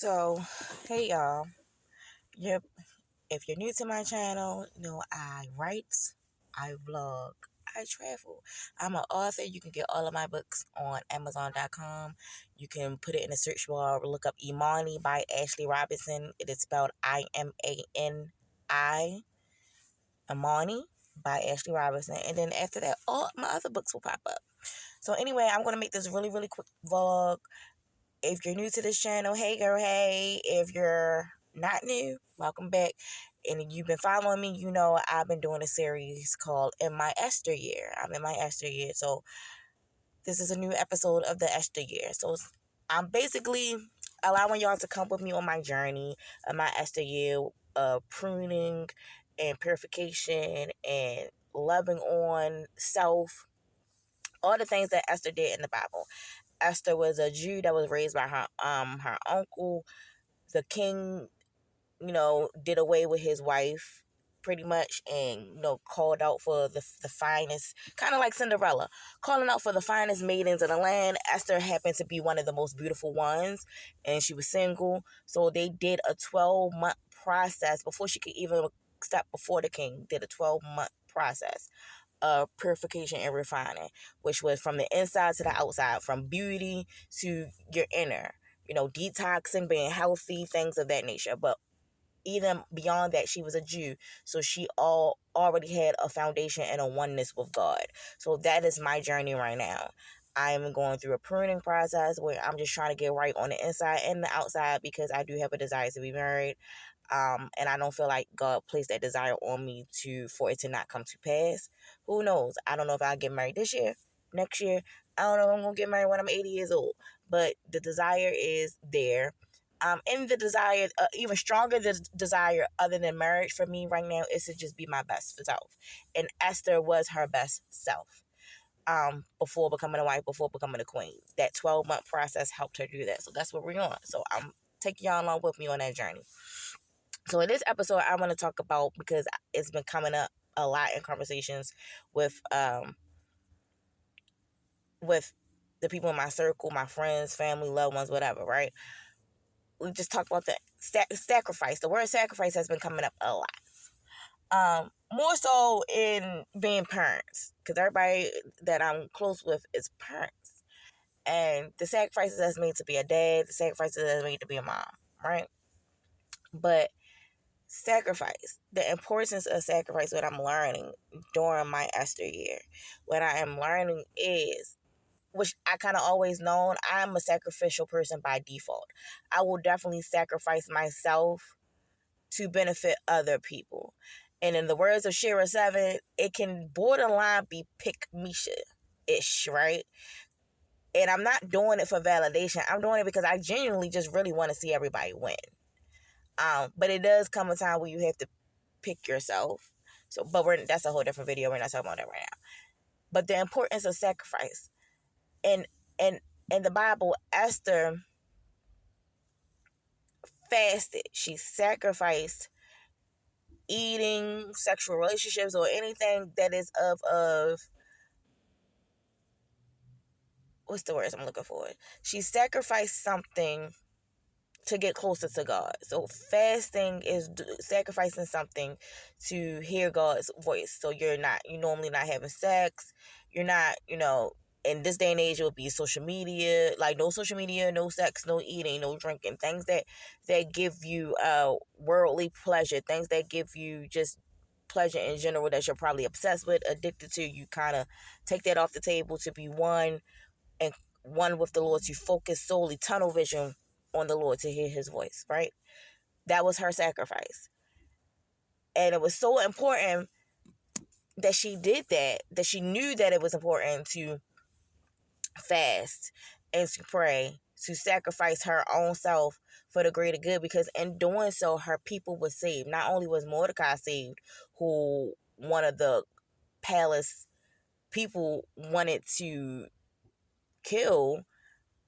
So, hey y'all. Yep. If you're new to my channel, I write, I vlog, I travel. I'm an author. You can get all of my books on Amazon.com. You can put it in the search bar. Look up Imani by Ashley Robinson. It is spelled Imani, Imani by Ashley Robinson. And then after that, all my other books will pop up. So anyway, I'm going to make this really, really quick vlog. If you're new to this channel, hey girl, hey. If you're not new, welcome back. And if you've been following me, you know I've been doing a series called In My Esther Year. I'm in my Esther year. So this is a new episode of the Esther Year. So I'm basically allowing y'all to come with me on my journey of my Esther year, pruning and purification and loving on self. All the things that Esther did in the Bible. Esther was a Jew that was raised by her uncle. The king, did away with his wife pretty much, and called out for the finest, kind of like Cinderella, calling out for the finest maidens of the land. Esther happened to be one of the most beautiful ones, and she was single. So they did a 12-month process before she could even step before the king. Did a 12-month process purification and refining, which was from the inside to the outside, from beauty to your inner, detoxing, being healthy, things of that nature. But even beyond that, she was a Jew, so she already had a foundation and a oneness with God. So that is my journey right now. I am going through a pruning process where I'm just trying to get right on the inside and the outside, because I do have a desire to be married. And I don't feel like God placed that desire on me for it to not come to pass. Who knows? I don't know if I'll get married this year, next year. I don't know if I'm going to get married when I'm 80 years old. But the desire is there. And the desire, even stronger desire other than marriage for me right now, is to just be my best self. And Esther was her best self. Before becoming a wife, before becoming a queen. That 12-month process helped her do that. So that's what we're on. So I'm taking y'all along with me on that journey. So in this episode, I want to talk about, because it's been coming up a lot in conversations with the people in my circle, my friends, family, loved ones, whatever, right? We just talked about the sacrifice. The word sacrifice has been coming up a lot. More so in being parents, because everybody that I'm close with is parents. And the sacrifices that's made to be a dad, the sacrifices that's made to be a mom, right? But sacrifice, the importance of sacrifice, what I'm learning during my Esther year, what I am learning is, which I kind of always known, I'm a sacrificial person by default. I will definitely sacrifice myself to benefit other people. And in the words of Shira 7, it can borderline be pick-me-ish, right? And I'm not doing it for validation. I'm doing it because I genuinely just really want to see everybody win. But it does come a time where you have to pick yourself. So, but that's a whole different video. We're not talking about that right now. But the importance of sacrifice. And in the Bible, Esther fasted. She sacrificed eating, sexual relationships, or anything that is of what's the words I'm looking for? She sacrificed something to get closer to God. So fasting is sacrificing something to hear God's voice. So you're normally not having sex. You're not, in this day and age, it would be social media, like no social media, no sex, no eating, no drinking, things that give you worldly pleasure, things that give you just pleasure in general that you're probably obsessed with, addicted to. You kind of take that off the table to be one with the Lord, to focus solely, tunnel vision on the Lord, to hear his voice, right? That was her sacrifice. And it was so important that she did that she knew that it was important to fast and to pray, to sacrifice her own self for the greater good, because in doing so, her people were saved. Not only was Mordecai saved, who one of the palace people wanted to kill,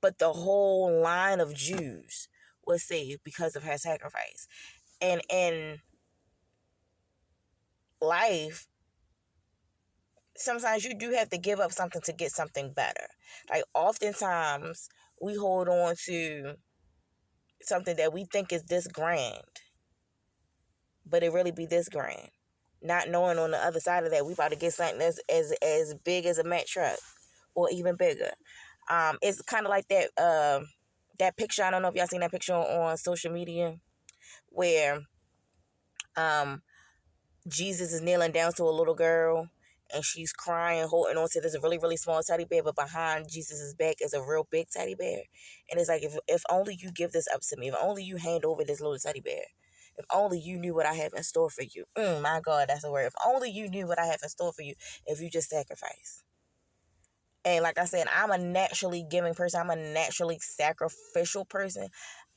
but the whole line of Jews was saved because of her sacrifice. And in life, sometimes you do have to give up something to get something better. Like oftentimes we hold on to something that we think is this grand, but it really be this grand. Not knowing on the other side of that, we about to get something that's as big as a Mack truck or even bigger. It's kind of like that picture. I don't know if y'all seen that picture on social media where um Jesus is kneeling down to a little girl and she's crying, holding on to this really, really small teddy bear, but behind Jesus's back is a real big teddy bear. And it's like, if only you give this up to me, if only you hand over this little teddy bear, if only you knew what I have in store for you. My God, that's a word. If only you knew what I have in store for you, if you just sacrifice. And like I said, I'm a naturally giving person. I'm a naturally sacrificial person.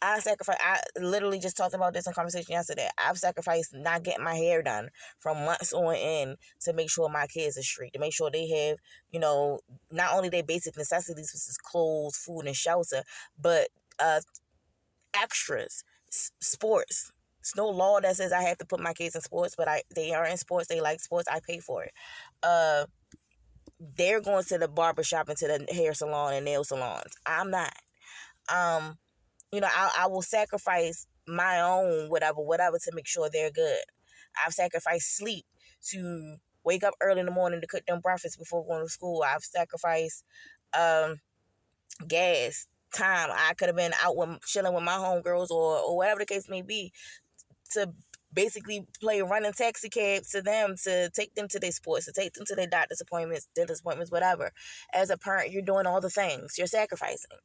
I sacrifice. I literally just talked about this in conversation yesterday. I've sacrificed not getting my hair done from months on end to make sure my kids are straight, to make sure they have, not only their basic necessities, which is clothes, food, and shelter, but extras, sports. It's no law that says I have to put my kids in sports, but they are in sports. They like sports. I pay for it. They're going to the barbershop and to the hair salon and nail salons. I'm not. I will sacrifice my own whatever to make sure they're good. I've sacrificed sleep to wake up early in the morning to cook them breakfast before going to school. I've sacrificed gas, time. I could have been out chilling with my homegirls or whatever the case may be to basically play running taxi cab to them, to take them to their sports, to take them to their doctor's appointments, dentist appointments, whatever. As a parent, you're doing all the things. You're sacrificing.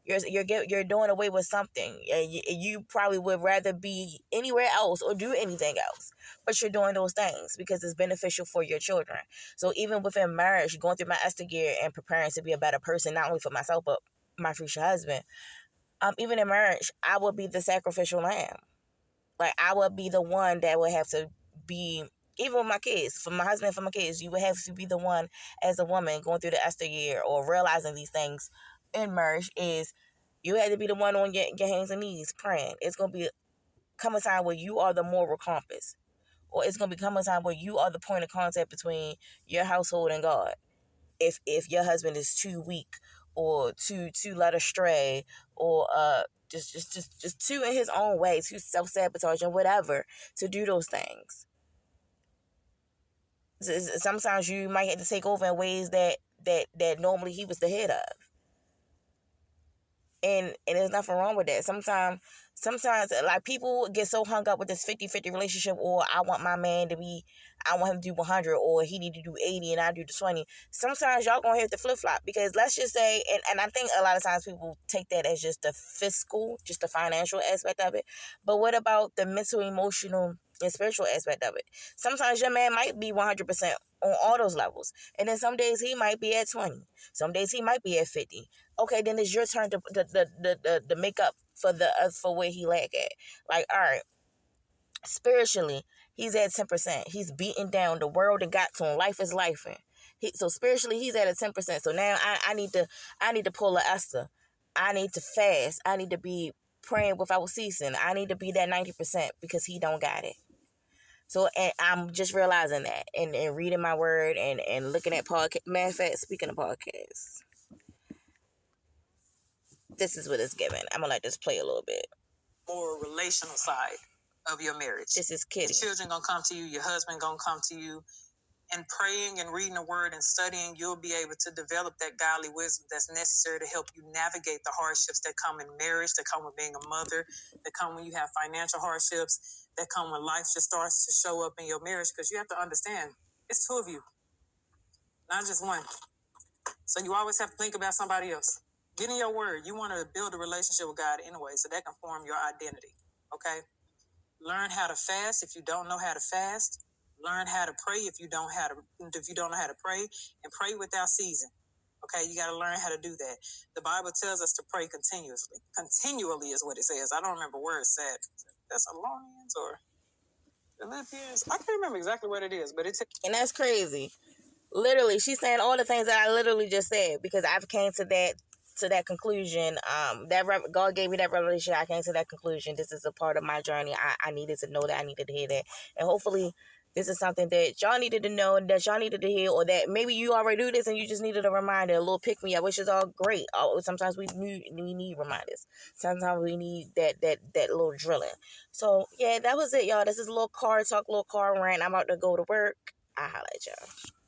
You're doing away with something. You probably would rather be anywhere else or do anything else, but you're doing those things because it's beneficial for your children. So even within marriage, going through my Esther year and preparing to be a better person, not only for myself but my future husband. Even in marriage, I would be the sacrificial lamb. Like, I would be the one that would have to be, even with my kids, for my husband, for my kids, you would have to be the one as a woman going through the Esther year or realizing these things in marriage is you had to be the one on your hands and knees praying. It's going to be come a time where you are the moral compass. Or it's going to become a time where you are the point of contact between your household and God. If your husband is too weak or too led astray or just too in his own way, too self-sabotaging, whatever, to do those things. Sometimes you might have to take over in ways that normally he was the head of. And there's nothing wrong with that. Sometimes like people get so hung up with this 50-50 relationship, or I want him to do 100, or he need to do 80 and I do the 20. Sometimes y'all gonna have to flip-flop, because let's just say, and I think a lot of times people take that as just the fiscal, just the financial aspect of it. But what about the mental, emotional, and spiritual aspect of it? Sometimes your man might be 100% on all those levels, and then some days he might be at 20. Some days he might be at 50. Okay, then it's your turn to make up for where he lack at. Like, all right, spiritually, he's at 10%. He's beaten down. The world and got to him. Life is life. So spiritually, he's at a 10%. So now I need to pull a Esther. I need to fast. I need to be praying without ceasing. I need to be that 90% because he don't got it. So, and I'm just realizing that and reading my word and looking at podcast. Matter of fact, speaking of podcasts, this is what it's giving. I'm gonna let this play a little bit. More relational side of your marriage. This is Kitty. Your children gonna come to you. Your husband gonna come to you. And praying and reading the word and studying, you'll be able to develop that godly wisdom that's necessary to help you navigate the hardships that come in marriage, that come with being a mother, that come when you have financial hardships, that come when life just starts to show up in your marriage. Because you have to understand, it's two of you, not just one. So you always have to think about somebody else. Get in your word. You want to build a relationship with God anyway, so that can form your identity. Okay? Learn how to fast if you don't know how to fast. Learn how to pray if you don't know how to pray, and pray without ceasing. Okay, you got to learn how to do that. The Bible tells us to pray continuously. Continually is what it says. I don't remember where it said. Thessalonians or Philippians. I can't remember exactly what it is, but it's. And that's crazy. Literally, she's saying all the things that I literally just said, because I've came to that conclusion. God gave me that revelation. I came to that conclusion. This is a part of my journey. I needed to know that. I needed to hear that, and hopefully this is something that y'all needed to know and that y'all needed to hear, or that maybe you already do this and you just needed a reminder, a little pick me up, which is all great. Sometimes we need reminders. Sometimes we need that little drilling. So yeah, that was it, y'all. This is a little car talk, little car rant. I'm about to go to work. I holla at y'all.